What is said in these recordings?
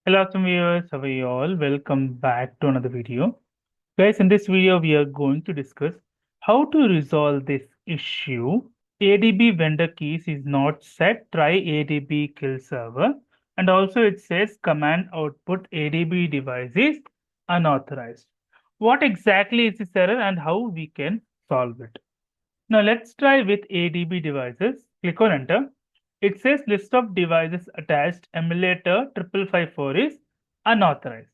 Hello, awesome viewers. How are you all? Welcome back to another video. Guys, in this video, we are going to discuss how to resolve this issue. ADB vendor keys is not set. Try ADB kill server. And also it says command output ADB device is unauthorized. What exactly is this error and how we can solve it? Now let's try with ADB devices. Click on enter. It says list of devices attached emulator 5554 is unauthorized.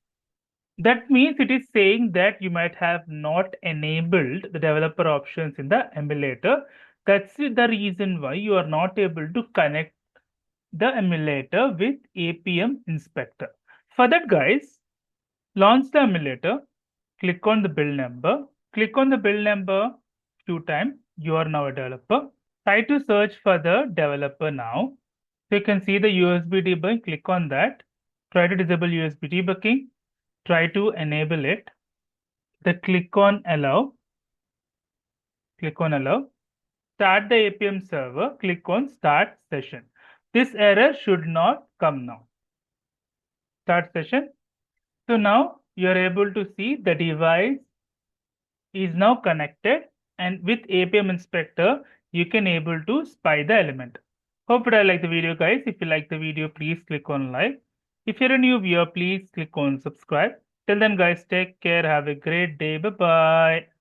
That means it is saying that you might have not enabled the developer options in the emulator. That's the reason why you are not able to connect the emulator with APM inspector. For that, guys, launch the emulator, click on the build number, click on the build number few times. You are now a developer. Try to search for the developer now. So you can see the USB debug, click on that. Try to disable USB debugging. Try to enable it. Then click on allow. Click on allow. Start the APM server. Click on start session. This error should not come now. Start session. So now you are able to see the device is now connected, and with APM inspector you can able to spy the element. Hope you like the video, guys. If you like the video, please click on like. If you're a new viewer, please click on subscribe. Till then, guys, take care. Have a great day. Bye bye.